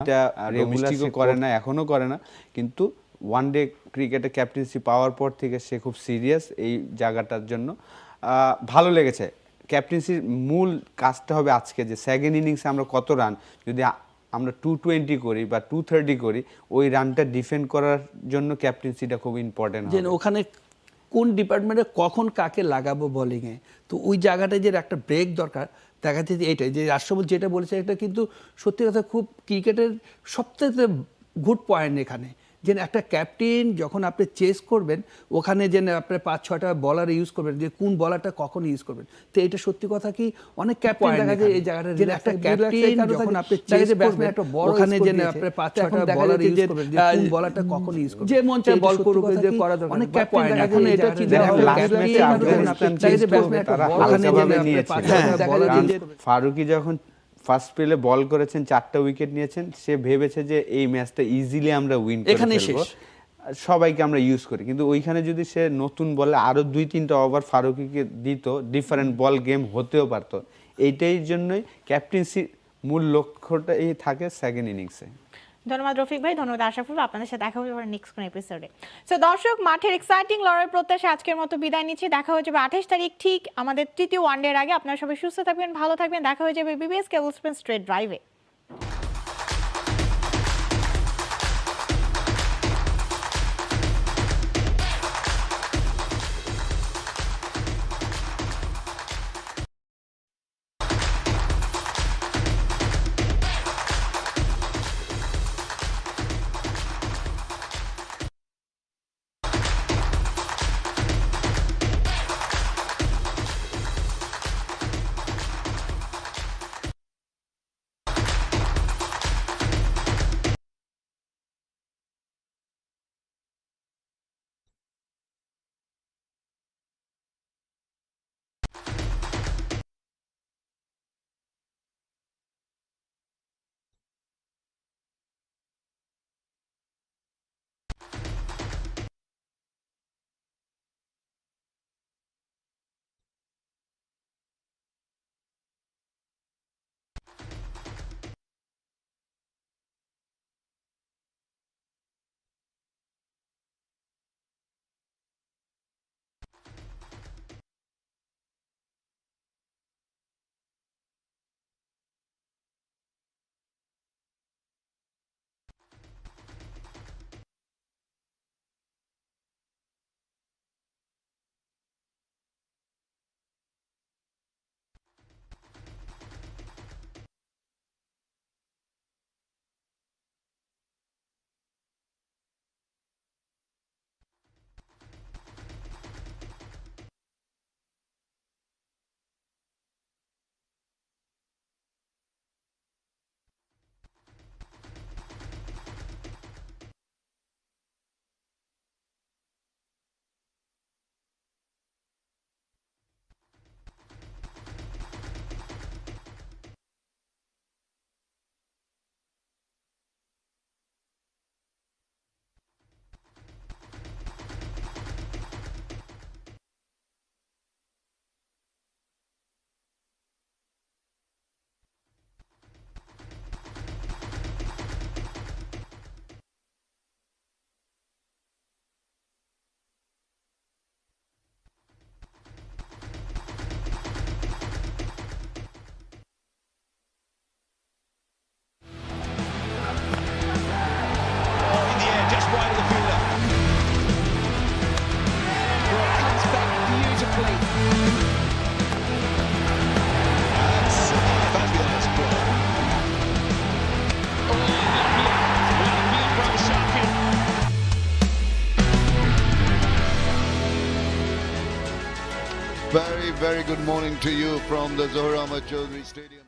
এটা ডোমেস্টিকও করে না, এখনও করে না, কিন্তু ওয়ানডে ক্রিকেটে ক্যাপ্টেন্সি পাওয়ার পর থেকে সে খুব সিরিয়াস এই জায়গাটার জন্য। ভালো লেগেছে। ক্যাপ্টেন্সির মূল কাজটা হবে আজকে যে সেকেন্ড ইনিংসে আমরা কত রান, যদি আমরা 220 করি বা 230 করি, ওই রানটা ডিফেন্ড করার জন্য ক্যাপ্টেন্সিটা খুব ইম্পর্টেন্ট যে ওখানে কোন ডিপার্টমেন্টে কখন কাকে লাগাবো বোলিংয়ে, তো ওই জায়গাটায় যে একটা ব্রেক দরকার। দেখা যাচ্ছে যে এইটাই যে রাষ্ট্রপতি যেটা বলেছে এটা কিন্তু সত্যি কথা খুব ক্রিকেটের সবথেকে গুড পয়েন্ট এখানে, যে একটা ক্যাপ্টেন যখন আপনি চেস করবেন ওখানে যে আপনি 5-6টা বলার ইউজ করবেন, যে কোন বলারটা কখন ইউজ করবেন। তো এটা সত্যি কথা কি অনেক ক্যাপ্টেন দেখা যায় এই জায়গাটা, যে একটা ক্যাপ্টেন যখন আপনি চেস করবেন ওখানে যে আপনি 5-6টা বলার ইউজ করবেন, যে কোন বলারটা কখন ইউজ করবেন, যে মঞ্চে বল করুক যে করা দরকার। অনেক ক্যাপ্টেন দেখা যায় এটা চিন্তা করে ফারুকি যখন ফার্স্ট পেলে বল করেছেন, 4টা উইকেট নিয়েছেন, সে ভেবেছে যে এই ম্যাচটা ইজিলি আমরা উইন করে ফেলবো, সবাইকে আমরা ইউজ করি। কিন্তু ওইখানে যদি সে নতুন বলে আরো 2-3টা ওভার ফারুকিকে দিত, ডিফারেন্ট বল গেম হতেও পারতো। এইটাই জন্যই ক্যাপ্টেন্সি মূল লক্ষ্যটাই থাকে সেকেন্ড ইনিংসে। ধন্যবাদ রফিক ভাই, ধন্যবাদ আশরাফুল। আপনাদের সাথে দেখা হবে নেক্সট কোন এপিসোডে। সো দর্শক, মাঠের এক্সাইটিং লড়াই প্রত্যাশা আজকের মতো বিদায় নিচ্ছি। দেখা হয়ে যাবে 28 তারিখ ঠিক আমাদের তৃতীয় ওয়ানডের আগে। আপনারা সবাই সুস্থ থাকবেন, ভালো থাকবেন। দেখা হয়ে যাবে বিবিএস কেবল স্পেন স্ট্রেট ড্রাইভে। Very good morning to you from the Zohar Ahmad Chaudhary Stadium.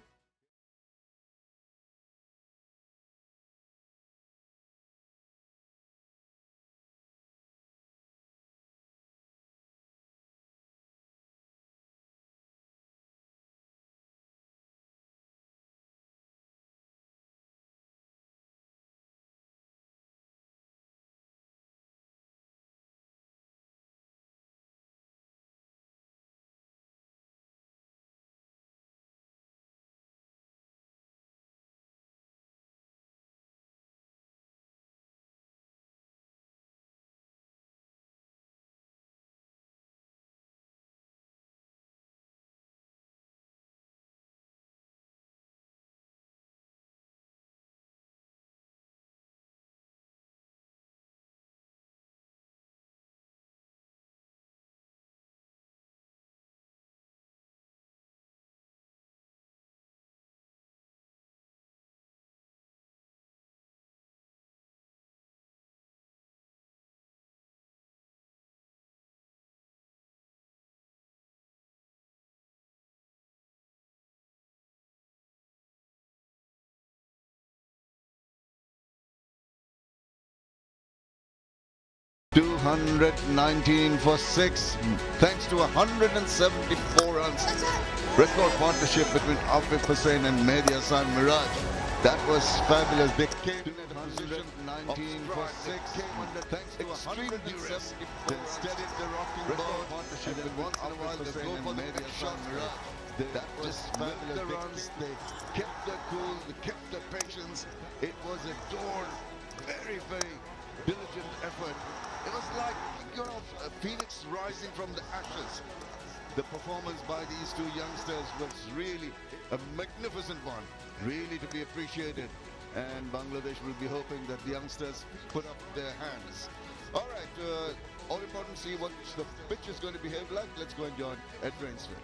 219 for 6, thanks to 174 runs. Record partnership between Afif Hussain and Mehdi Hassan Miraj. That was fabulous. They came in at 119 for 6, thanks to extreme duress. They steadied the rocking ball. Partnership and once in a while they go for the Mehdi Hassan Miraj. That was fabulous. The runs. They kept their cool. They kept their patience. It was a dawn. Very, very diligent effort. It was like, a phoenix rising from the ashes. The performance by these two youngsters was really a magnificent one, really to be appreciated. And Bangladesh will be hoping that the youngsters put up their hands. All right, all important to see what the pitch is going to behave like. Let's go and join Ed Rainsford.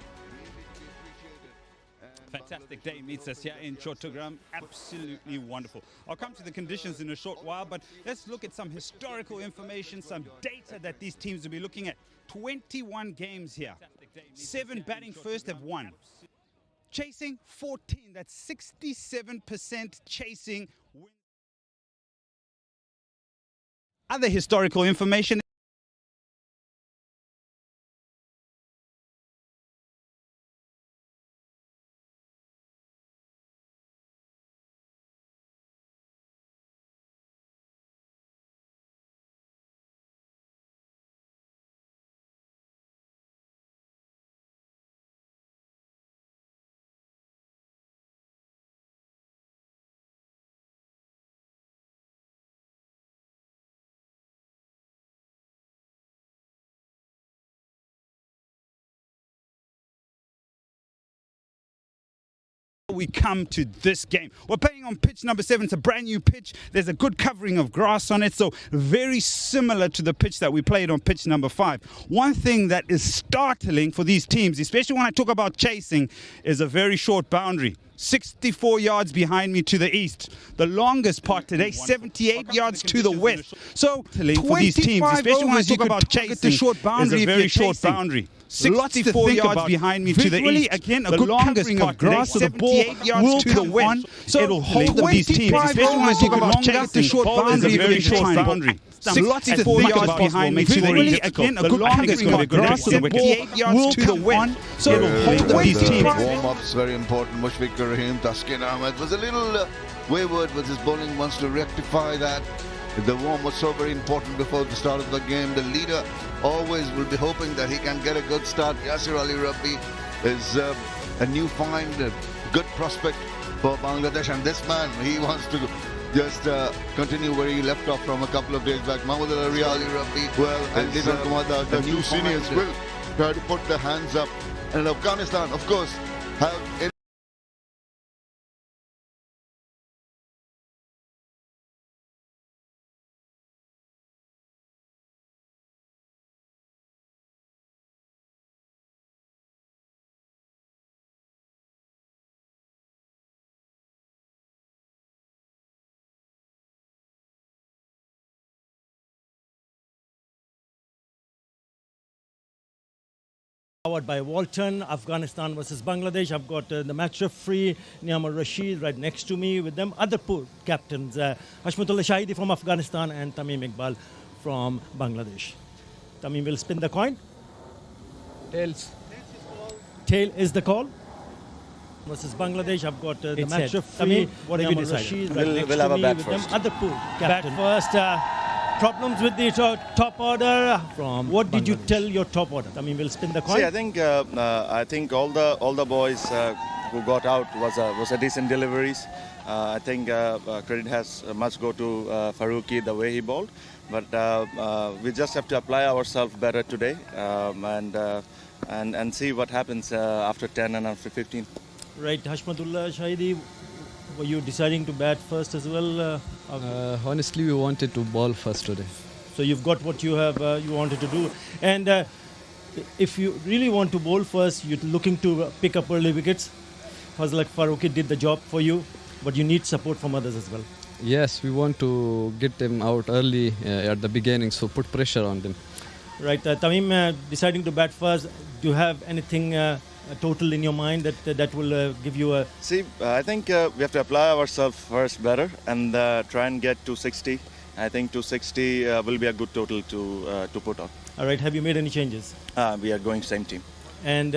Fantastic day meets us here in Chattogram. Absolutely wonderful. I'll come to the conditions in a short while, but let's look at some historical information, some data that these teams will be looking at. 21 games here. 7 batting first have won. Chasing 14. That's 67% chasing. Other historical information. We come to this game. We're playing on pitch number 7. It's a brand new pitch. There's a good covering of grass on it, so very similar to the pitch that we played on pitch number 5. One thing that is startling for these teams, especially when I talk about chasing, is a very short boundary. 64 yards behind me to the east. The longest part today, 78 yards to the west. So for these teams, especially when I talk about chasing, short boundary, is a very short boundary. 64 yards behind me to the east. Again, a good covering of grass, so the ball yards to the west. So it'll hold these teams, especially when I talk about chasing. Short boundary, is a very short boundary. 64 yards behind me to the east. Again, a good covering of grass, so the ball yards to the west. So it'll hold these teams. Warm-ups very important. Mushfiqur Rahim, Taskin Ahmed was a little wayward with his bowling. Wants to rectify that. The warm was so very important before the start of the game. The leader always will be hoping that he can get a good start. Yasir Ali Rabbi is a new find, a good prospect for Bangladesh. And this man, he wants to just continue where he left off from a couple of days back. Mahmoud Ali Rabbi, well, and Liban Kumar, the new seniors will try to put their hands up. And Afghanistan, of course, have... Powered by Walton, Afghanistan versus Bangladesh. I've got the match referee, Niamar Rashid, right next to me. With them, other poor captains, Hashmatullah Shahidi from Afghanistan and Tamim Iqbal from Bangladesh. Tamim will spin the coin. Tails. Tail is the call. Versus Bangladesh, I've got the match referee, whatever Niamar Rashid, right next we'll to have a me. bat With first. them, other poor captains. Bat first. Problems with the top order. From what did you tell your top order? I mean, we'll spin the coin. See, I think all the boys who got out was a decent deliveries. I think credit has must go to Faruqi the way he bowled, but we just have to apply ourselves better today and see what happens after 10 and after 15. Right, Hashmatullah Shahidi, were you deciding to bat first as well? Honestly, we wanted to bowl first today. So you've got what you have you wanted to do, and if you really want to bowl first, you're looking to pick up early wickets. Fazlak Faruqi did the job for you, but you need support from others as well. Yes, we want to get them out early at the beginning, so put pressure on them. Right, Tamim, deciding to bat first. Do you have anything total in your mind that will give you a... See, I think we have to apply ourselves first better and try and get 260 I think 260 will be a good total to put on. All right, have you made any changes? We are going same team. And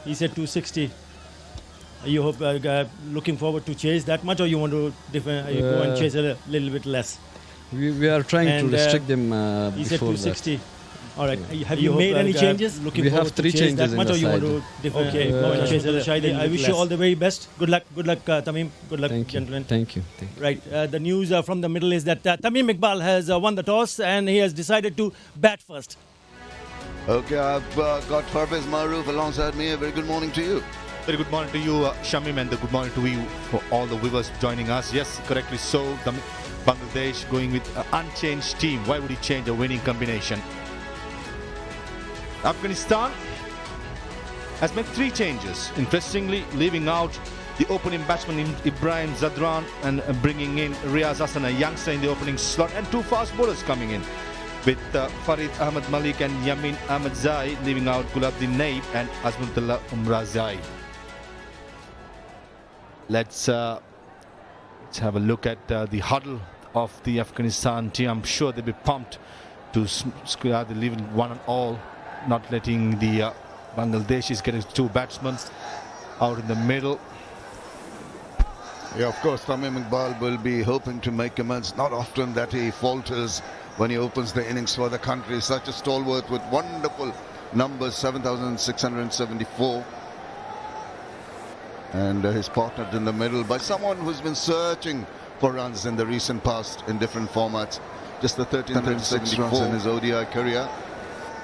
he said 260. Are you looking forward to chase that much, or you want to go and chase a little bit less? We are trying And, to restrict them He said before 260. All right. Have you you made hope, any changes? We have 3 changes that in much, the or you want side. to okay. I wish you all the very best. Good luck, Tamim. Good luck, Thank you. gentlemen. Thank you. Thank you. Right. The news from the middle is that Tamim Iqbal has won the toss and he has decided to bat first. Okay, I've got Farbez Maroof alongside me. A very good morning to you. Very good morning to you, Shamim, and good morning to you for all the viewers joining us. Yes, correctly so. Bangladesh going with an unchanged team. Why would he change a winning combination? Afghanistan has made 3 changes. Interestingly, leaving out the opening batsman Ibrahim Zadran and bringing in Riaz Hassan, a youngster, in the opening slot, and 2 fast bowlers coming in, with Farid Ahmed Malik and Yamin Ahmed Zai, leaving out Gulabdin Naib and Azmuntullah Umrazai. Let's have a look at the huddle of the Afghanistan team. I'm sure they'll be pumped to square the leaving 1 and all, not letting the Bangladeshis get 2 batsmen out in the middle. Yeah, of course, Tamim Iqbal will be hoping to make amends. Not often that he falters when he opens the innings for the country. Such a stalwart with wonderful numbers, 7,674. And he's partnered in the middle by someone who's been searching for runs in the recent past in different formats. Just the 1336 runs in his ODI career.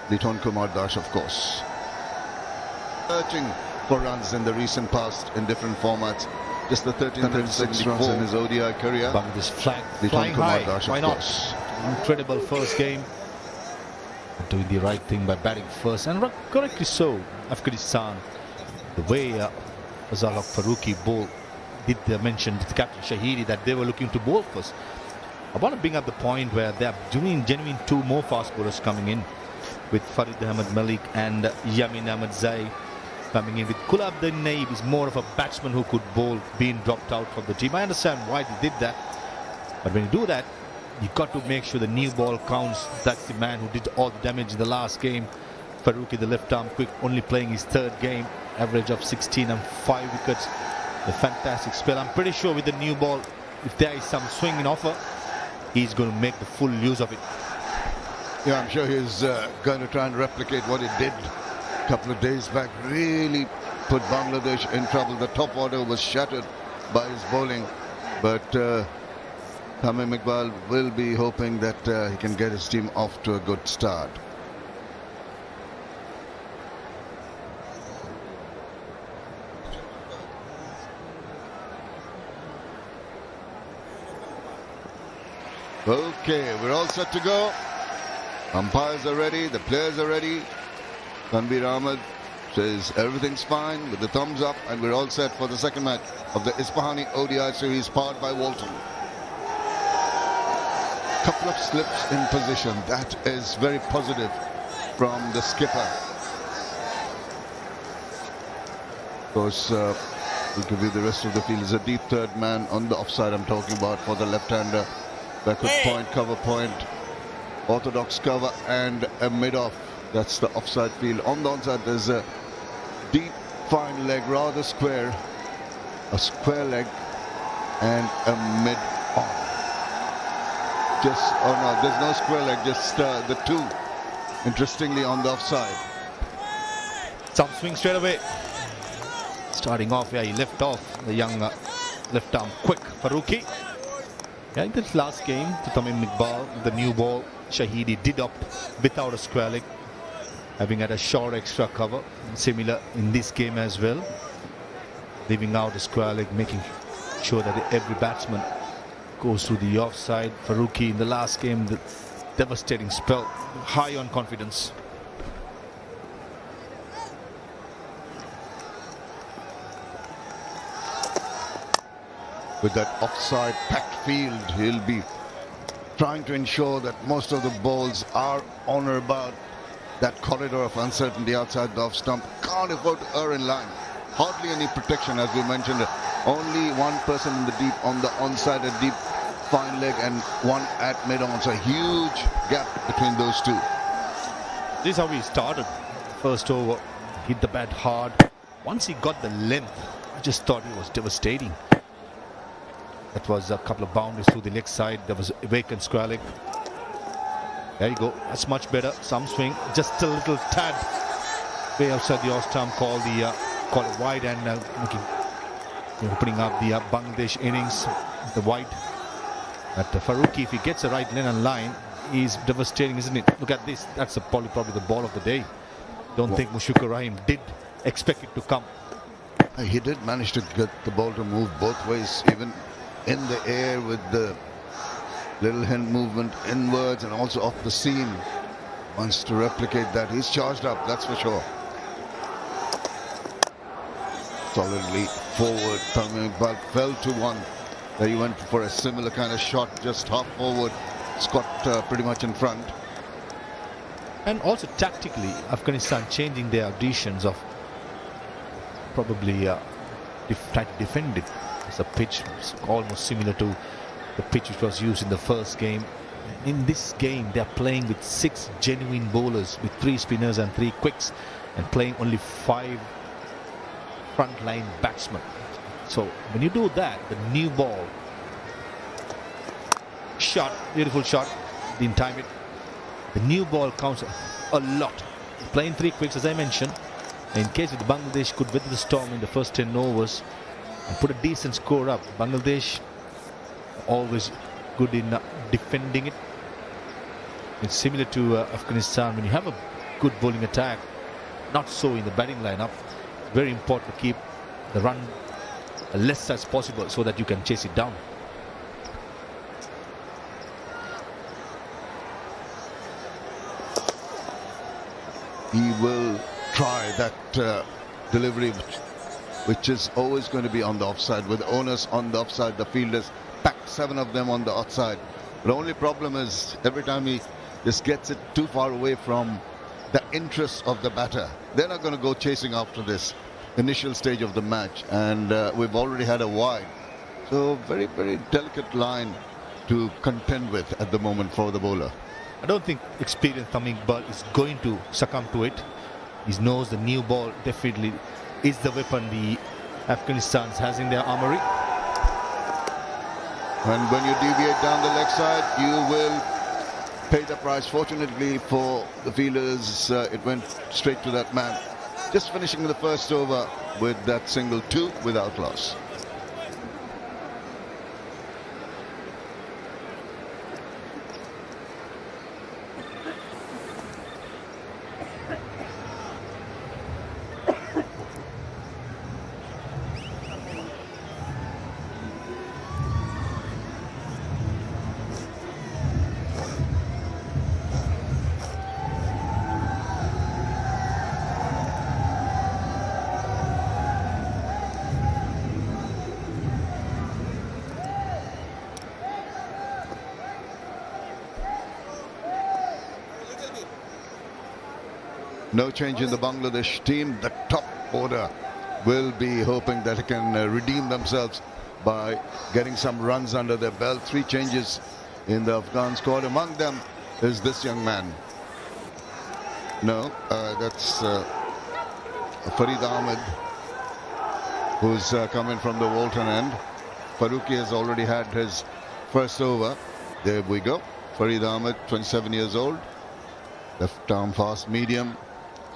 Liton Kumar Das, of course. Searching for runs in the recent past in different formats. Just the 1336 runs in his ODI career. Bangladesh flying Liton Kumar high. Das, Why of not? course. Incredible first game. Doing the right thing by batting first, and correctly so. Afghanistan, the way Azalak Faruqi bowl, did mention to Captain Shahidi that they were looking to bowl first. I want to bring up the point where they are doing genuine 2 more fast bowlers coming in, with Farid Ahmed Malik and Yamin Ahmed Zai coming in. With Gulabdin Naib is more of a batsman who could bowl, being dropped out from the team. I understand why they did that, but when you do that, you've got to make sure the new ball counts. That's the man who did all the damage in the last game. Faruqi, the left arm quick, only playing his 3rd game, average of 16 and 5 wickets. A fantastic spell. I'm pretty sure with the new ball, if there is some swing in offer, he's going to make the full use of it. Yeah, I'm sure he's going to try and replicate what he did a couple of days back. Really put Bangladesh in trouble. The top order was shattered by his bowling. But Tamim Iqbal will be hoping that he can get his team off to a good start. Okay, we're all set to go. Umpires are ready, the players are ready. Tanveer Ahmed says everything's fine with the thumbs up, and we're all set for the second match of the Isfahani ODI series powered by Walton. Couple of slips in position. That is very positive from the skipper. Of course, we can view the rest of the field as a deep 3rd man on the offside I'm talking about for the left-hander. Backward point, cover point, orthodox cover, and a mid-off. That's the offside field. On the onside, there's a deep, fine leg, rather square. A square leg and a mid-off. Oh no, there's no square leg, just the 2. Interestingly, on the offside. Some swing straight away. Starting off where he left off, the young left arm quick Faruqi. Yeah, in this last game to Tamim Iqbal, the new ball, Shahidi did up without a square leg, having had a short extra cover. Similar in this game as well, leaving out a square leg, making sure that every batsman goes through the offside. Faruqi in the last game, the devastating spell, high on confidence. With that offside packed field, he'll be trying to ensure that most of the balls are on or about that corridor of uncertainty outside the off stump. Can't afford to err in line. Hardly any protection, as we mentioned. Only 1 person in the deep on the onside, a deep fine leg and one at mid-on. So a huge gap between those two. This is how he started. First over, hit the bat hard. Once he got the length, I just thought it was devastating. That was a couple of boundaries through the leg side. There was a vacant square leg. There you go. That's much better. Some swing, just a little tad way outside the off-stump. Call it wide and opening up the Bangladesh innings. The wide. But Farooqi, if he gets the right lane and line, is devastating, isn't it? Look at this. That's probably the ball of the day. Don't think Mushfiqur Rahim did expect it to come. He did manage to get the ball to move both ways, even in the air with the little hand movement inwards and also off the seam. Wants to replicate that. He's charged up, that's for sure. Solidly forward. Tamim Iqbal fell to one. There he went for a similar kind of shot, just half forward. Scott pretty much in front. And also tactically, Afghanistan changing their additions of probably try to defend it. It's a pitch almost similar to the pitch which was used in the first game. In this game, they're playing with 6 genuine bowlers, with 3 spinners and 3 quicks, and playing only 5 frontline batsmen. So when you do that, the new ball, shot, beautiful shot, didn't time it. The new ball counts a lot. Playing 3 quicks, as I mentioned. In case if Bangladesh could weather the storm in the first 10 overs and put a decent score up, Bangladesh always good in defending it. It's similar to Afghanistan. When you have a good bowling attack, not so in the batting lineup, very important to keep the run less as possible so that you can chase it down. He will try that delivery, which is always going to be on the offside, with owners on the offside, the fielders packed 7 of them on the outside. The only problem is every time he just gets it too far away from the interests of the batter, they're not going to go chasing after this initial stage of the match, and we've already had a wide. So very, very delicate line to contend with at the moment for the bowler. I don't think experienced Tamim Iqbal is going to succumb to it. He knows the new ball definitely is the weapon the Afghanistan has in their armory. And when you deviate down the leg side, you will pay the price. Fortunately for the fielders, it went straight to that man. Just finishing the first over with that single 2 without loss. No change in the Bangladesh team. The top order will be hoping that it can redeem themselves by getting some runs under their belt. 3 changes in the Afghan squad. Among them is this young man. No, that's Farid Ahmed, who's come in from the Walton end. Farooqi has already had his first over. There we go. Farid Ahmed, 27 years old. Left arm fast medium.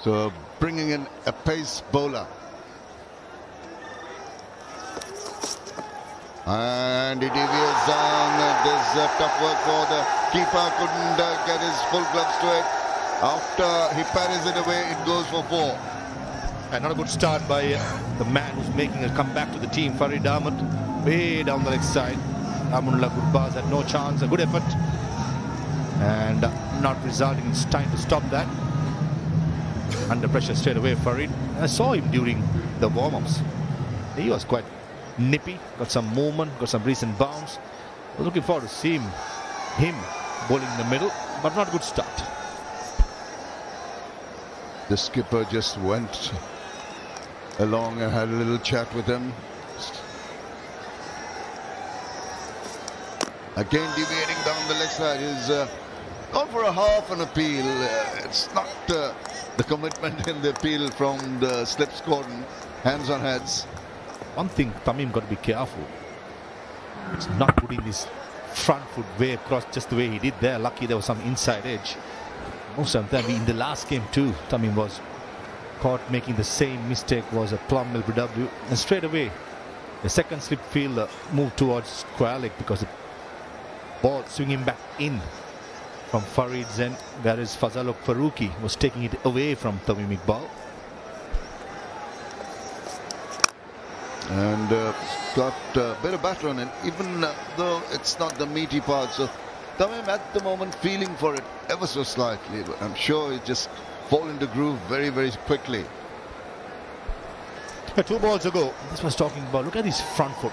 So bringing in a pace bowler. And he deviates down. There's tough work for the keeper. Couldn't get his full gloves to it. After he parries it away, it goes for 4. And not a good start by the man who's making a comeback to the team, Farid Ahmed. Way down the leg side. Amunullah Gurbaz had no chance. A good effort. And not resulting in time to stop that. Under pressure straight away, Farid. I saw him during the warm-ups. He was quite nippy, got some movement, got some recent bounce. I was looking forward to seeing him bowling in the middle, but not a good start. The skipper just went along and had a little chat with him. Again deviating down the leg side. He's gone for a half an appeal. It's not the commitment in the appeal from the slips cordon. Hands on heads. One thing Tamim got to be careful. It's not putting his front foot way across just the way he did there. Lucky there was some inside edge. Most of the time in the last game too, Tamim was caught making the same mistake, was a plumb LBW, and straight away the second slip fielder moved towards square leg because the ball swinging back in from Farid Zen, whereas Fazalok Farooqi was taking it away from Tamim Iqbal. And got a bit of batter on it, even though it's not the meaty part. So Tamim at the moment feeling for it ever so slightly, but I'm sure he just fall into groove very, very quickly. 2 balls ago, this was talking about, look at his front foot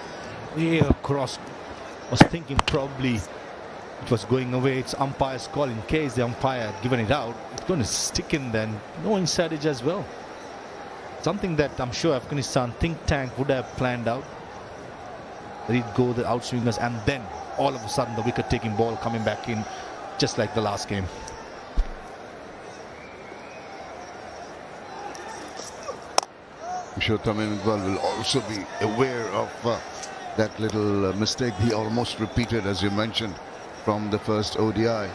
way across. Was thinking probably it was going away. It's umpire's call. In case the umpire had given it out, it's going to stick in then. No inside edge as well. Something that I'm sure Afghanistan think tank would have planned out. Let it go the outswingers, and then all of a sudden the wicket taking ball coming back in, just like the last game. I'm sure Tamim Iqbal will also be aware of that little mistake he almost repeated, as you mentioned, from the first ODI.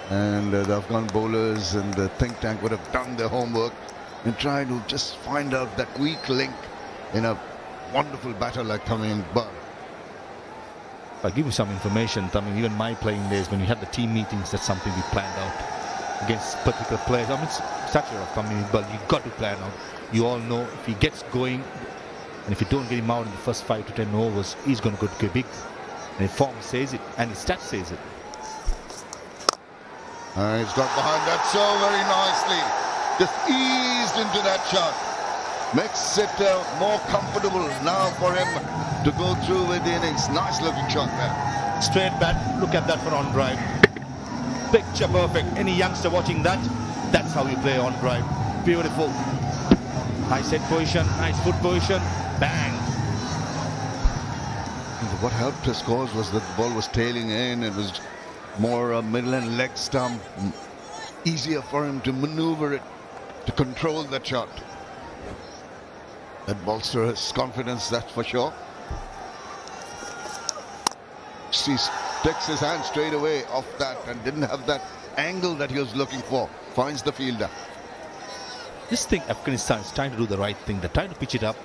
And the Afghan bowlers and the think tank would have done their homework and try to just find out that weak link in a wonderful batter like Tamim Iqbal. I'll give you some information, Tamim. Even my playing days, when we had the team meetings, that's something we planned out against particular players. I mean, it's stature of Tamim Iqbal, you've got to plan out. You all know if he gets going, and if you don't get him out in the first 5 to 10 overs, he's going to go big. And his form says it, and his stats says it. He's got behind that so very nicely. Just eased into that shot. Makes it more comfortable now for him to go through with the innings. Nice looking shot there. Straight bat, look at that for on drive. Picture perfect. Any youngster watching that, that's how you play on drive. Beautiful. Nice head position, nice foot position. Bang. What helped his cause was that the ball was tailing in. It was more middle and leg stump. Easier for him to maneuver it, to control that shot. That bolsters his confidence, that's for sure. He takes his hand straight away off that and didn't have that angle that he was looking for. Finds the fielder. Just think Afghanistan is trying to do the right thing. They're trying to pitch it up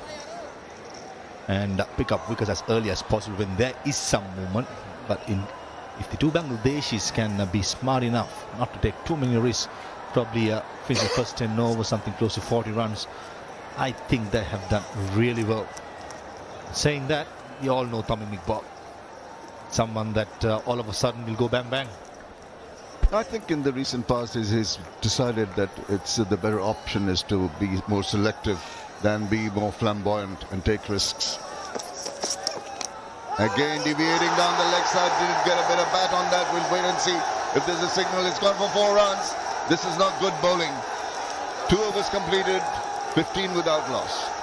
and pick up wickets as early as possible when there is some movement. But if the two Bangladeshis can be smart enough not to take too many risks, probably finish the first 10 overs, something close to 40 runs, I think they have done really well. Saying that, you all know Tamim Iqbal, someone that all of a sudden will go bang bang. I think in the recent past he's decided that it's the better option is to be more selective than be more flamboyant and take risks. Again deviating down the leg side, didn't get a bit of bat on that. We'll wait and see if there's a signal. It's gone for 4 runs. This is not good bowling. 2 overs completed, 15 without loss.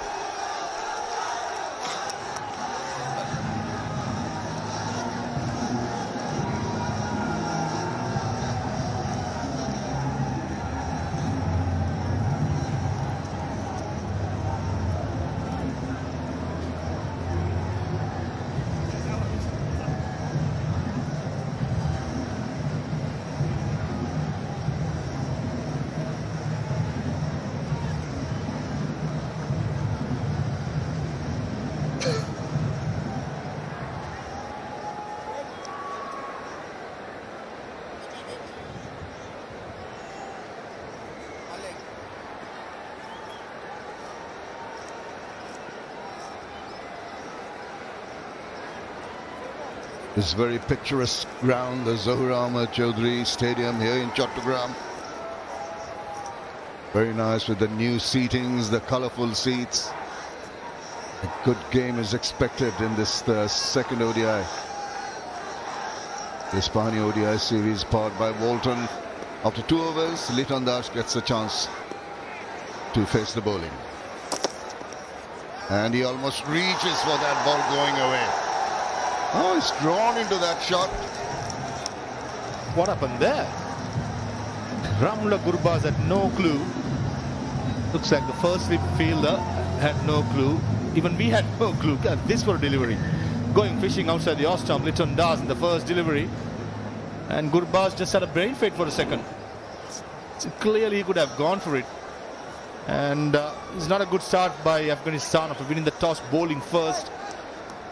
This very picturesque ground, the Zohar Ahmed Chaudhry Stadium here in Chattogram. Very nice with the new seatings, the colourful seats. A good game is expected in this second ODI. The Spani ODI series powered by Walton. After 2 overs, Liton Das gets a chance to face the bowling. And he almost reaches for that ball going away. Oh, he's drawn into that shot. What happened there? Ramla Gurbaz had no clue. Looks like the first slip fielder had no clue. Even we had no clue. God, this for a delivery. Going fishing outside the off stump, Litton does in the first delivery. And Gurbaz just had a brain fade for a second. So clearly he could have gone for it. And it's not a good start by Afghanistan after winning the toss, bowling first.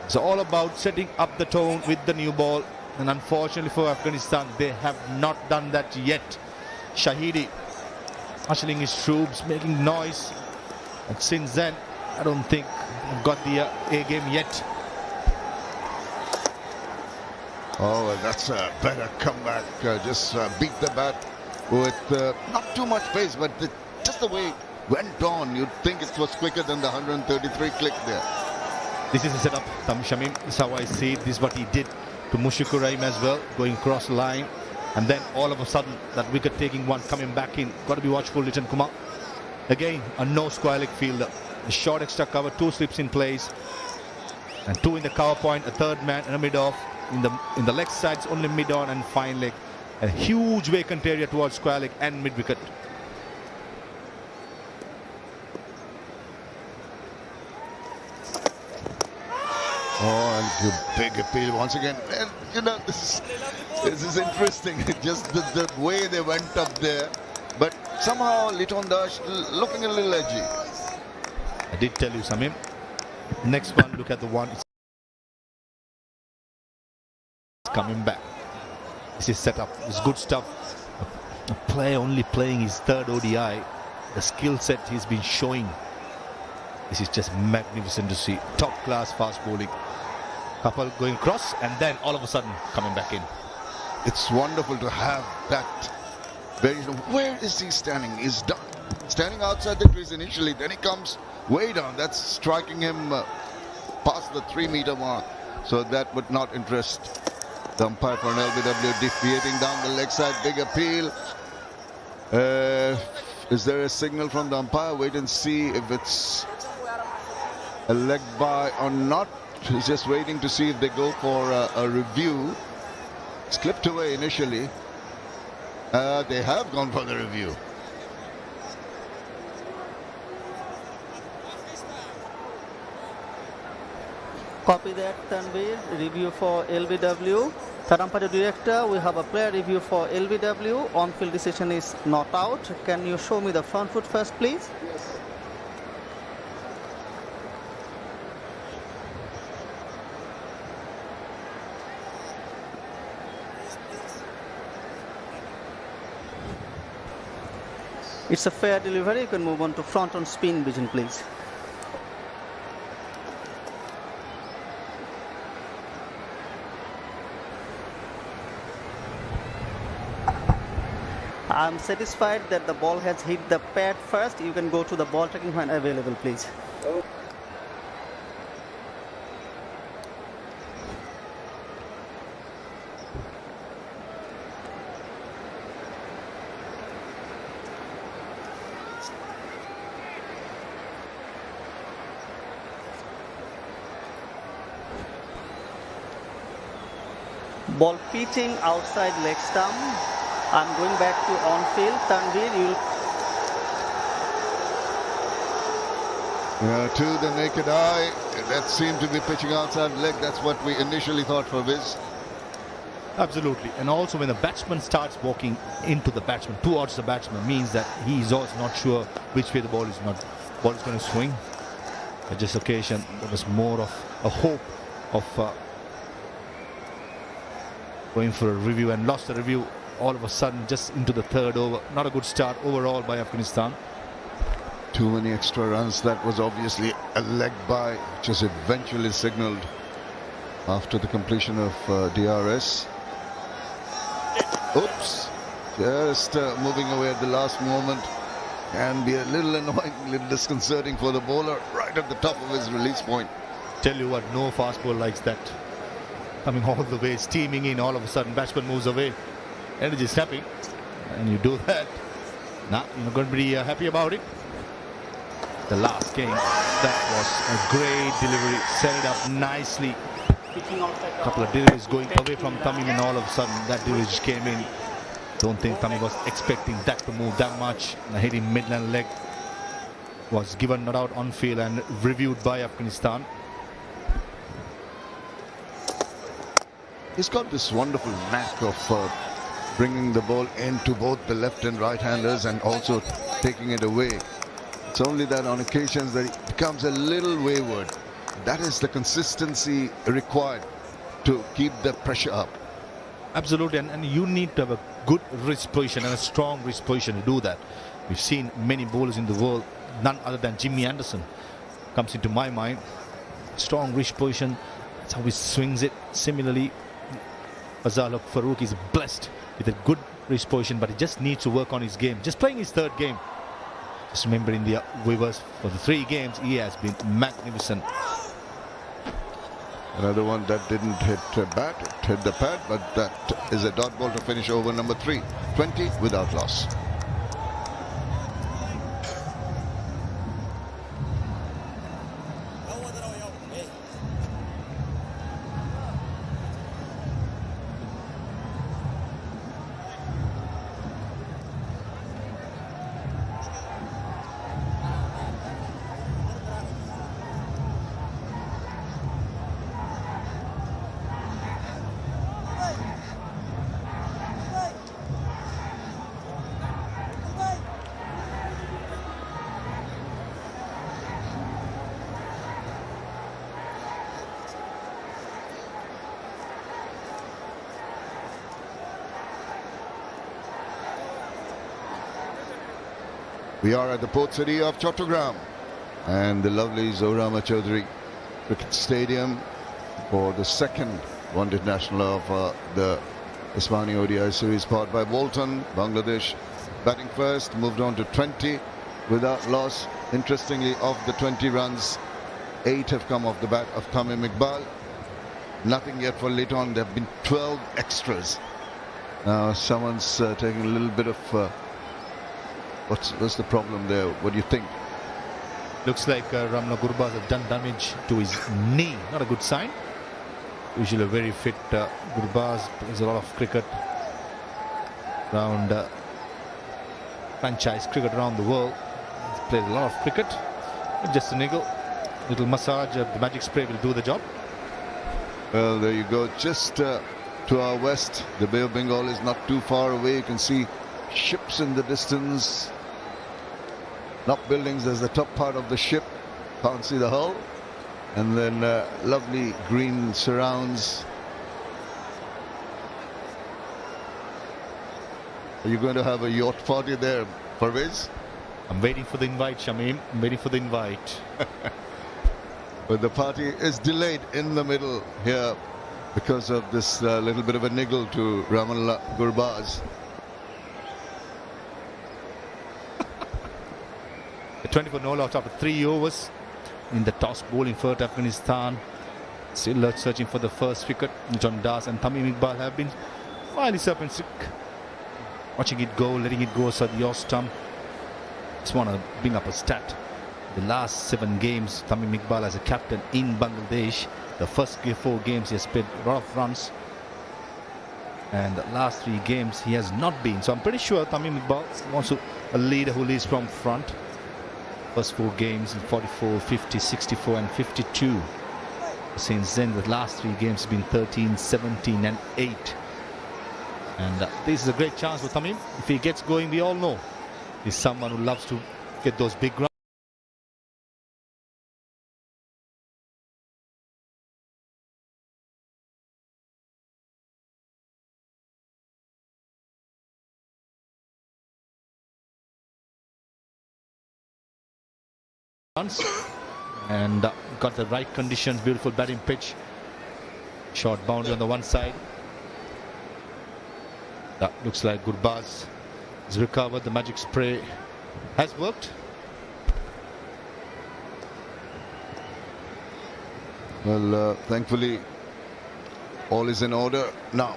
It's all about setting up the tone with the new ball. And unfortunately for Afghanistan, they have not done that yet. Shahidi marshalling his troops, making noise. And since then, I don't think they've got the A game yet. Oh, well, that's a better comeback. Just beat the bat with not too much pace, but just the way it went on, you'd think it was quicker than the 133 click there. This is a setup, Shamim. This is how I see it. This is what he did to Mushikur Rahim as well, going across the line. And then all of a sudden, that wicket-taking one coming back in. Got to be watchful, Litton Kumar. Again, a no square leg fielder. A short extra cover, 2 slips in place. And 2 in the cover point, a third man and a mid-off. In the leg sides, only mid-on and fine leg. A huge vacant area towards square leg and mid-wicket. Oh, and a big appeal once again. And, you know, this is interesting. Just the way they went up there. But somehow Litton Dash looking a little edgy. I did tell you, Samim. Next one, look at the one. It's coming back. This is set up. It's good stuff. A player only playing his 3rd ODI. The skill set he's been showing. This is just magnificent to see. Top class fast bowling. Couple going across and then all of a sudden coming back in. It's wonderful to have that. Where is he standing? He's standing outside the crease initially. Then he comes way down. That's striking him past the 3-meter mark. So that would not interest the umpire for an LBW. Defeating down the leg side. Big appeal. Is there a signal from the umpire? Wait and see if it's a leg by or not. He's just waiting to see if they go for a review. It's clipped away initially. They have gone for the review. Copy that, Tanvir. Review for LBW. Third umpire director, we have a player review for LBW. On-field decision is not out. Can you show me the front foot first, please? It's a fair delivery. You can move on to front on spin vision, please. I'm satisfied that the ball has hit the pad first. You can go to the ball tracking when available, please. Ball pitching outside leg stump. I'm going back to on-field. Tanvir, To the naked eye, that seemed to be pitching outside leg. That's what we initially thought for Viz. Absolutely. And also when the batsman starts walking into the batsman, towards the batsman, means that he is also not sure which way the ball is going to swing. At this occasion, there was more of a hope of going for a review and lost the review all of a sudden just into the 3rd over. Not a good start overall by Afghanistan. Too many extra runs. That was obviously a leg by, which was eventually signaled after the completion of DRS. Oops. Just moving away at the last moment. Can be a little annoying, a little disconcerting for the bowler right at the top of his release point. Tell you what, no fast ball likes that. Coming all the way, steaming in, all of a sudden batsman moves away. Energy snapping, and you do that. Nah, you're not going to be happy about it. The last game, that was a great delivery, set it up nicely. Couple of deliveries going away from Tamim, and all of a sudden that delivery just came in. Don't think Tamim was expecting that to move that much. The hitting midland leg was given not out on field and reviewed by Afghanistan. He's got this wonderful knack of bringing the ball into both the left and right handers and also taking it away. It's only that on occasions that he becomes a little wayward. That is the consistency required to keep the pressure up. Absolutely, and you need to have a good wrist position and a strong wrist position to do that. We've seen many bowlers in the world, none other than Jimmy Anderson comes into my mind. Strong wrist position, that's how he swings it. Similarly, Azhar Farooqi is blessed with a good wrist position, but he just needs to work on his game. Just playing his third game. Just remembering the waivers for the 3 games, he has been magnificent. Another one that didn't hit bat, it hit the pad, but that is a dot ball to finish over number 3. 20 without loss. We are at the port city of Chattogram and the lovely Zohrama Chaudhary Cricket Stadium for the second one-day international of the Ismani ODI series, powered by Walton. Bangladesh batting first, moved on to 20 without loss. Interestingly, of the 20 runs, 8 have come off the bat of Tamim Iqbal. Nothing yet for Leighton. There have been 12 extras. Now someone's taking a little bit of what's the problem there? What do you think? Looks like Ramla Gurbaz has done damage to his knee. Not a good sign. Usually a very fit Gurbaz. Plays a lot of cricket around franchise cricket around the world. He's played a lot of cricket. Just a niggle. Little massage. The magic spray will do the job. Well, there you go. Just to our west, the Bay of Bengal is not too far away. You can see ships in the distance. Not buildings, there's the top part of the ship. Can't see the hull. And then lovely green surrounds. Are you going to have a yacht party there, Parvez? I'm waiting for the invite, Shamim. I'm waiting for the invite. But the party is delayed in the middle here because of this little bit of a niggle to Ramal Gurbaz. 24 no out after 3 overs in the toss bowling for Afghanistan. Still searching for the first wicket. John Das and Tamim Iqbal have been wildly serpent-sick. Watching it go, letting it go so the stump. Just want to bring up a stat. The last 7 games, Tamim Iqbal as a captain in Bangladesh. The first 4 games he has played a lot of runs. And the last 3 games he has not been. So I'm pretty sure Tamim Iqbal is also a leader who leads from front. First 4 games in 44, 50, 64 and 52. Since then, the last 3 games have been 13, 17 and 8. And this is a great chance for Tamim. If he gets going, we all know he's someone who loves to get those big runs. And got the right conditions. Beautiful batting pitch. Short boundary on the one side. That looks like Gurbaz has recovered. The magic spray has worked. Well, thankfully, all is in order. Now,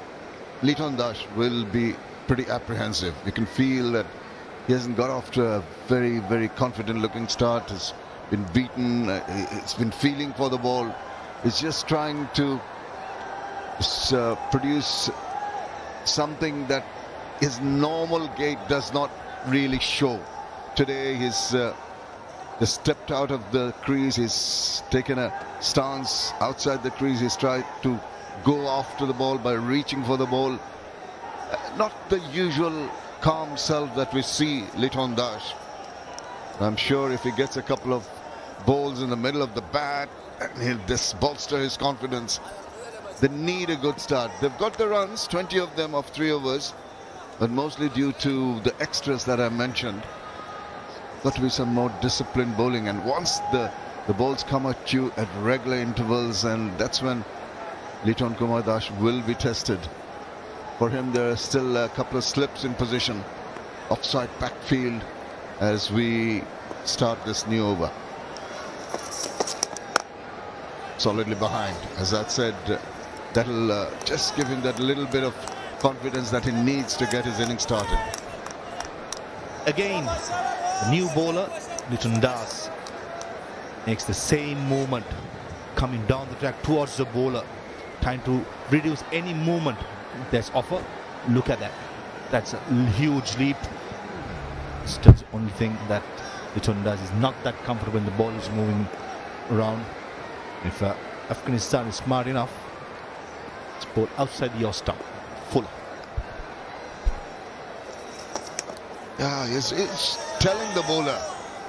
Leighton Dash will be pretty apprehensive. You can feel that he hasn't got off to a very, very confident looking start. Has been beaten. It's been feeling for the ball. It's just trying to produce something that his normal gait does not really show. Today he's just stepped out of the crease, he's taken a stance outside the crease, he's tried to go after the ball by reaching for the ball. Not the usual calm self that we see Liton Das. I'm sure if he gets a couple of balls in the middle of the bat, he'll just bolster his confidence. They need a good start. They've got the runs, 20 of them of 3 overs, but mostly due to the extras that I mentioned. Got to be some more disciplined bowling, and once the balls come at you at regular intervals, and that's when Liton Kumar Das will be tested. For him, there are still a couple of slips in position, offside backfield, as we start this new over. Solidly behind. As I said, that'll just give him that little bit of confidence that he needs to get his innings started. Again, the new bowler, Liton Das, makes the same movement, coming down the track towards the bowler, trying to reduce any movement that's offered. Look at that. That's a huge leap. Still the only thing that Liton Das is not that comfortable when the ball is moving around. If Afghanistan is smart enough, it's ball outside the off stump, full. Yeah, it's telling the bowler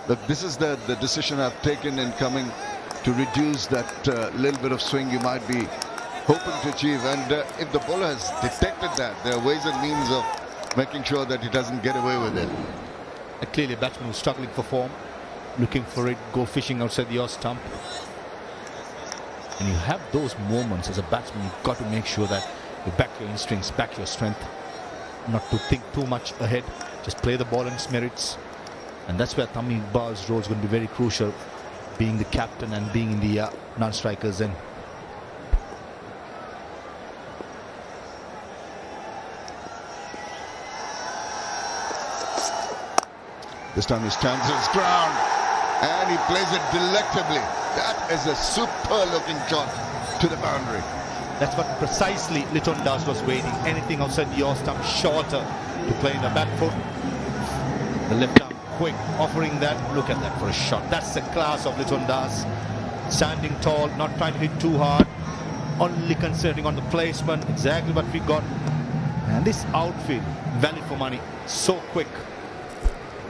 that this is the decision I've taken in coming to reduce that little bit of swing you might be hoping to achieve. And if the bowler has detected that, there are ways and means of making sure that he doesn't get away with it. Clearly, a batsman who's struggling for form, looking for it, go fishing outside the off stump. And you have those moments as a batsman, you've got to make sure that you back your instincts, back your strength, not to think too much ahead. Just play the ball in its merits. And that's where Tamim Iqbal's role is going to be very crucial, being the captain and being in the non-strikers end. This time he stands his ground and he plays it delectably. That is a super looking shot to the boundary. That's what precisely Liton Das was waiting. Anything outside the off stump, shorter to play in the back foot. The left arm quick, offering that. Look at that for a shot. That's the class of Liton Das. Standing tall, not trying to hit too hard, only concentrating on the placement. Exactly what we got. And this outfield, value for money, so quick.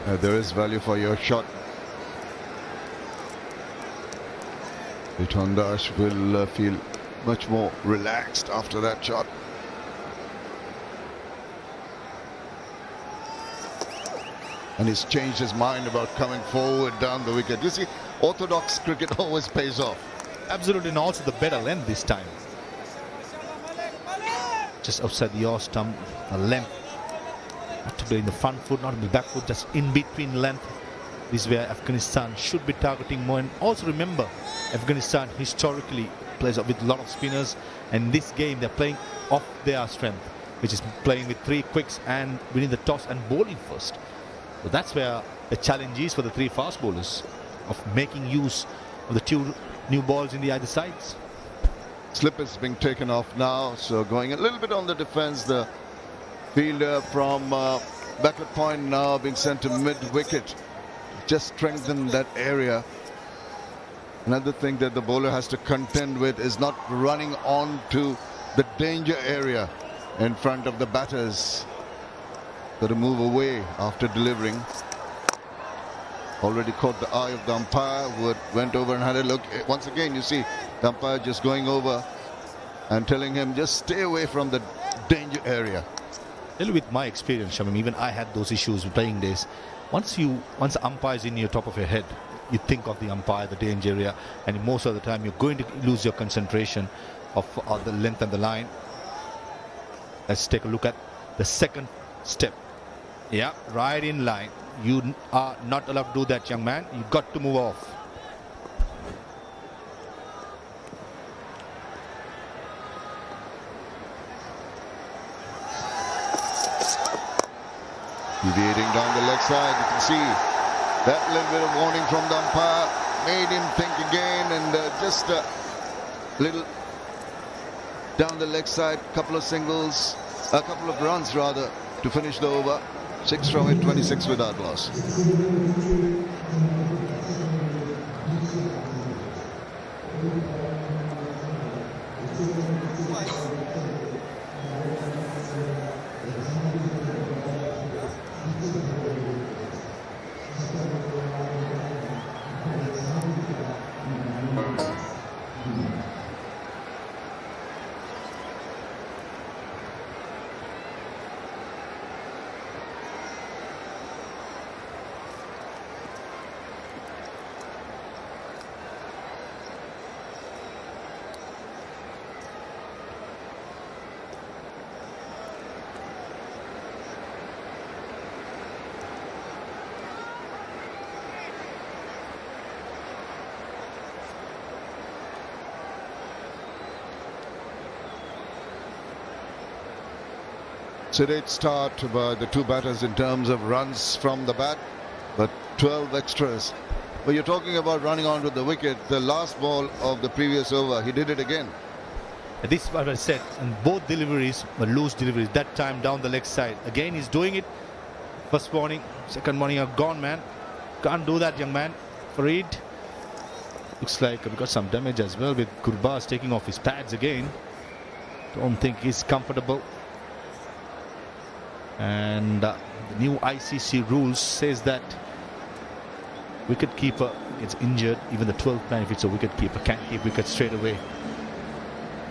There is value for your shot. Liton Das will feel much more relaxed after that shot. And he's changed his mind about coming forward down the wicket. You see, orthodox cricket always pays off. Absolutely, and also the better length this time. Just outside the off stump, a length. Not to play in the front foot, not in the back foot, just in between length. This is where Afghanistan should be targeting more. And also remember, Afghanistan historically plays with a lot of spinners, and this game they're playing off their strength, which is playing with 3 quicks and winning the toss and bowling first. So that's where the challenge is for the 3 fast bowlers, of making use of the 2 new balls in the either sides. Slip is being taken off now, so going a little bit on the defense. The fielder from backward point now being sent to mid-wicket. Just strengthen that area. Another thing that the bowler has to contend with is not running on to the danger area in front of the batters. Got to move away after delivering. Already caught the eye of the umpire, who went over and had a look. Once again, you see the umpire just going over and telling him just stay away from the danger area. With my experience, Shamim, even I had those issues with playing days. Once the umpire is in your top of your head, you think of the umpire, the danger area, and most of the time you're going to lose your concentration of the length and the line. Let's take a look at the second step. Yeah, right in line. You are not allowed to do that, young man. You've got to move off. Deviating down the leg side, you can see that little bit of warning from the umpire made him think again, and just a little down the leg side, couple of singles, a couple of runs rather, to finish the over. 6 from it, 26 without loss. It's a great start by the two batters in terms of runs from the bat, but 12 extras. But you're talking about running onto the wicket. The last ball of the previous over, he did it again. This is what I said, and both deliveries were loose deliveries. That time down the leg side. Again, he's doing it. First warning, second warning, are gone, man. Can't do that, young man. Farid. Looks like we've got some damage as well with Gurbaz taking off his pads again. Don't think he's comfortable. And the new ICC rules says that wicketkeeper gets injured, even the 12th man, if it's a wicketkeeper, can't keep wicket straight away.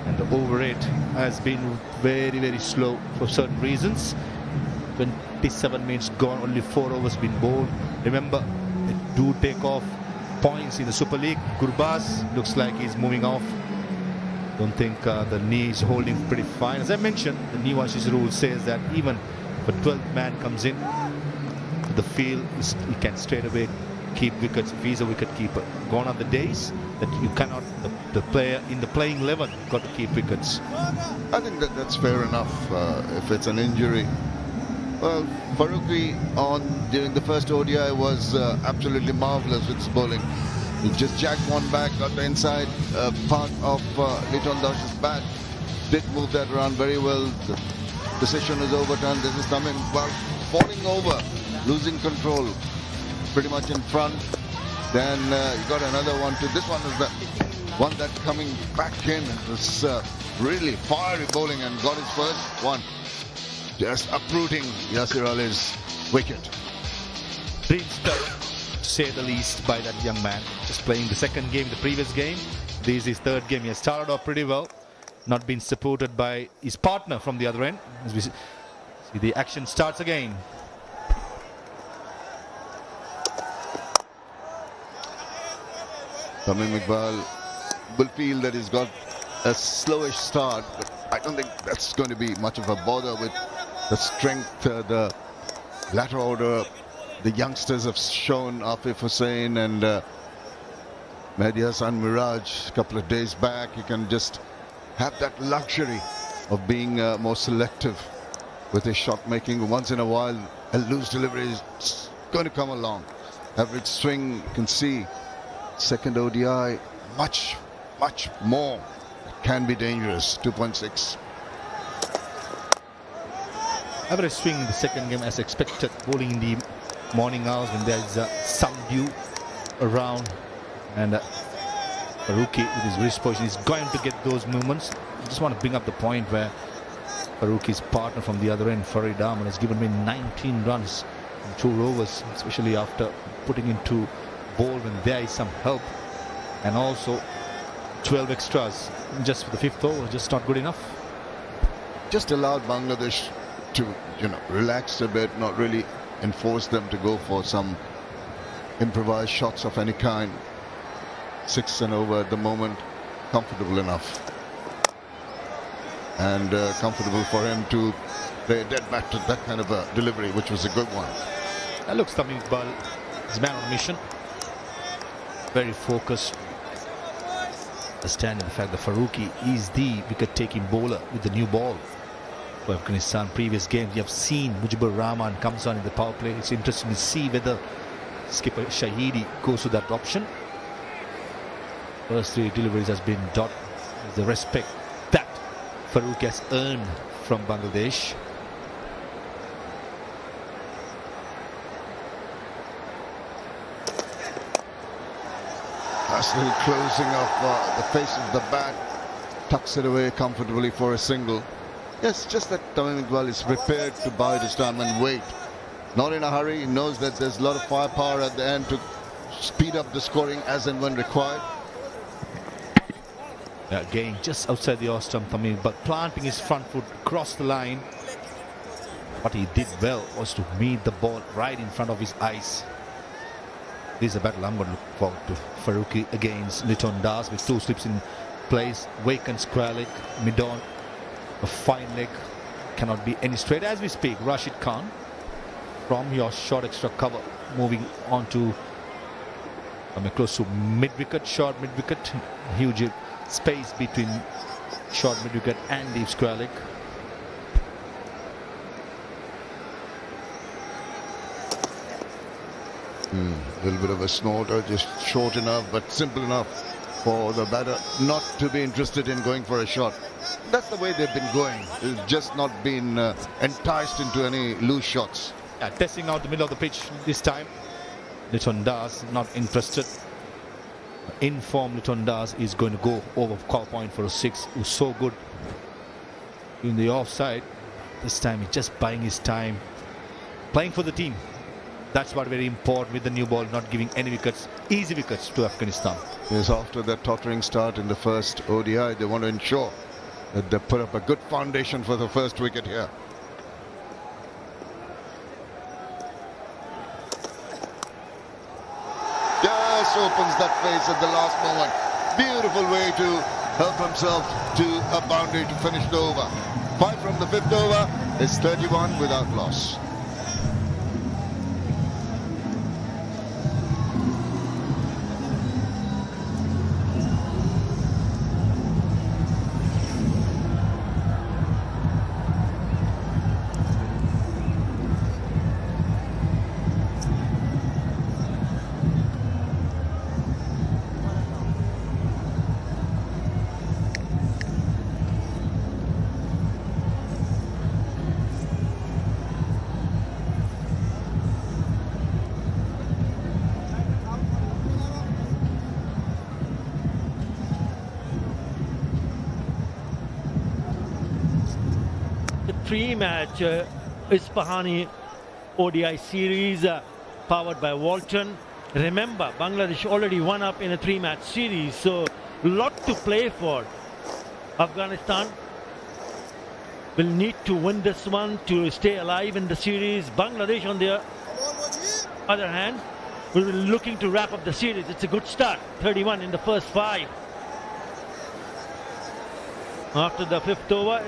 And the over rate has been very, very slow for certain reasons. 27 minutes gone, only 4 overs been bowled. Remember, they do take off points in the Super League. Gurbaz looks like he's moving off. Don't think the knee is holding pretty fine. As I mentioned, the new ICC rule says that even if a 12th man comes in the field, he can straight away keep wickets if he's a wicket keeper. Gone are the days that you cannot, the player in the playing 11 got to keep wickets. I think that's fair enough if it's an injury. Well, Farooqi during the first ODI was absolutely marvellous with his bowling. He just jacked one back, got the inside part of Liton Dash's bat. Did move that around very well. The decision was overturned. This is Tamim Iqbal falling over, losing control, pretty much in front. Then you got another one too. This one is the one that coming back in. It was really fiery bowling and got his first one. Just uprooting Yasir Ali's wicket. Dream stuff, to say the least, by that young man. Just playing the second game, the previous game. This is his third game. He has started off pretty well. Not been supported by his partner from the other end. As we see, the action starts again. Tamim Iqbal will feel that he's got a slowish start, but I don't think that's going to be much of a bother with the strength, the latter order. The youngsters have shown, Afif Hussain and Mehdi Hassan Miraj a couple of days back. You can just have that luxury of being more selective with his shot making. Once in a while, a loose delivery is going to come along. Average swing, you can see. Second ODI, much more. It can be dangerous. 2.6. Average swing in the second game as expected. Bowling in the morning hours when there is some dew around, and Farooqi with his wrist position is going to get those movements. I just want to bring up the point where Farooqi's partner from the other end, Farid Ahmed, has given me 19 runs in 2 overs, especially after putting into bowl when there is some help, and also 12 extras just for the 5th over. Just not good enough. Just allowed Bangladesh to, relax a bit, not really enforce them to go for some improvised shots of any kind. 6 and over at the moment, comfortable enough. And comfortable for him to play dead back to that kind of a delivery, which was a good one. That looks Tamim Iqbal is man on a mission. Very focused. Understanding the fact that Farooqi is the wicket-taking bowler with the new ball for Afghanistan. Previous games, you have seen Mujibur Rahman comes on in the power play. It's interesting to see whether skipper Shahidi goes to that option. First 3 deliveries has been dot. The respect that Faruqi has earned from Bangladesh. That's a little closing of the face of the bat. Tucks it away comfortably for a single. Yes, just that Tamim Iqbal is prepared to bide his time and wait. Not in a hurry. He knows that there's a lot of firepower at the end to speed up the scoring as and when required. Again, just outside the off stump, Tamim, but planting his front foot across the line. What he did well was to meet the ball right in front of his eyes. This is a battle I'm going to look forward to. Faruqi against Liton Das with two slips in place. Wake and square leg, mid-on. A fine leg. Cannot be any straight as we speak. Rashid Khan from your short extra cover. Moving on to close to mid-wicket, short mid-wicket. Huge space between short mid-wicket and deep square leg. A little bit of a snorter, just short enough but simple enough for the batter not to be interested in going for a shot. That's the way they've been going. They've just not been enticed into any loose shots. Yeah, testing out the middle of the pitch this time. Liton Das not interested. In form, Liton Das is going to go over call point for a 6. It was so good in the offside. This time he's just buying his time, playing for the team. That's what very important with the new ball, not giving any wickets, easy wickets to Afghanistan. Yes, after that tottering start in the first ODI, they want to ensure that they put up a good foundation for the first wicket here. Just opens that face at the last moment. Beautiful way to help himself to a boundary to finish the over. 5 from the 5th over is 31 without loss. Three-match Isfahani ODI series powered by Walton. Remember, Bangladesh already won up in a 3-match series, so a lot to play for. Afghanistan will need to win this one to stay alive in the series. Bangladesh, on the other hand, will be looking to wrap up the series. It's a good start, 31 in the first 5. After the 5th over,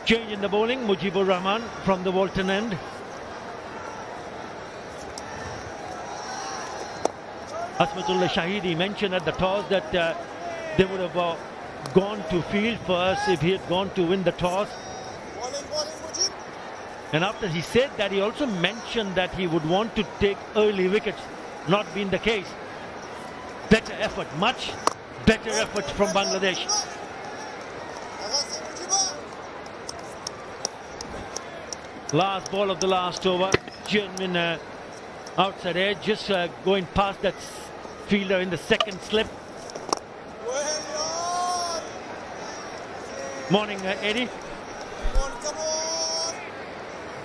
change in the bowling, Mujibur Rahman from the Walton end. Asmatullah Shahidi mentioned at the toss that they would have gone to field first if he had gone to win the toss. And after he said that, he also mentioned that he would want to take early wickets. Not being the case. Better effort, much better effort from Bangladesh. Last ball of the last over, genuine outside edge, just going past that fielder in the second slip. Morning, Eddie.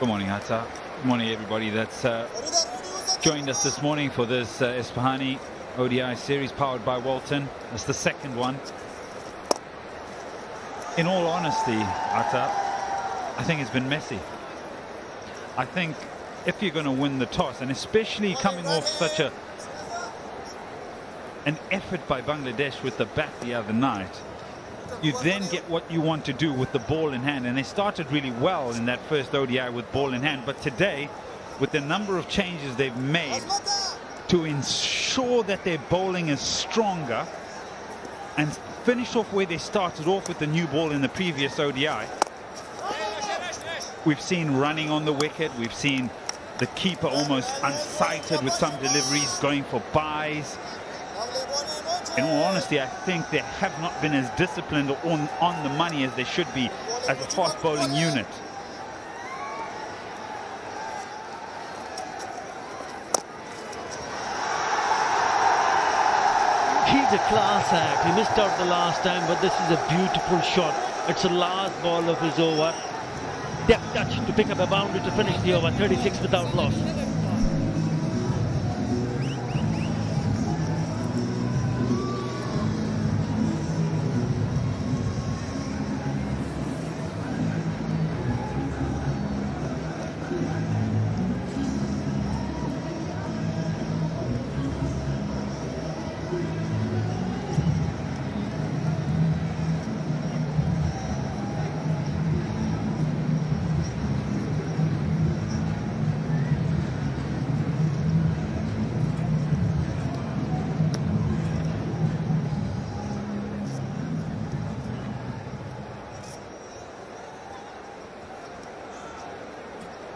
Good morning, Atta. Good morning, everybody that's joined us this morning for this Isfahani ODI series powered by Walton. That's the second one. In all honesty, Atta, I think it's been messy. I think if you're going to win the toss, and especially coming off such an effort by Bangladesh with the bat the other night, you then get what you want to do with the ball in hand. And they started really well in that first ODI with ball in hand. But today, with the number of changes they've made to ensure that their bowling is stronger and finish off where they started off with the new ball in the previous ODI, we've seen running on the wicket. We've seen the keeper almost unsighted with some deliveries, going for byes. in all honesty, I think they have not been as disciplined or on the money as they should be as a fast bowling unit. He's a class act. He missed out the last time, but this is a beautiful shot. It's the last ball of his over. Deft touch to pick up a boundary to finish the over. 36 without loss.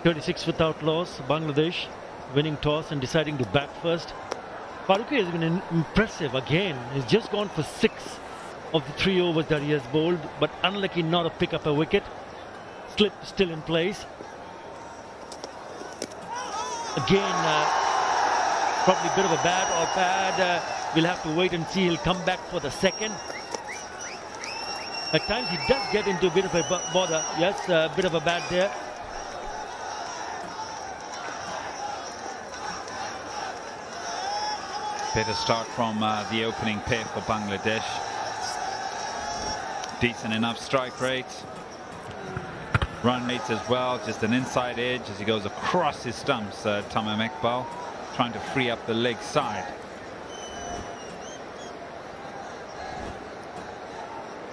.36 without loss. Bangladesh winning toss and deciding to bat first. Farooqi has been impressive again. He's just gone for 6 of the 3 overs that he has bowled, but unlucky not to pick up a wicket. Slip still in place. Again, probably a bit of a bad or bad. We'll have to wait and see. He'll come back for the second. At times he does get into a bit of a bother. Yes, a bit of a bad there. Better start from the opening pair for Bangladesh. Decent enough strike rate. Run rates as well, just an inside edge as he goes across his stumps. Tamim Iqbal trying to free up the leg side.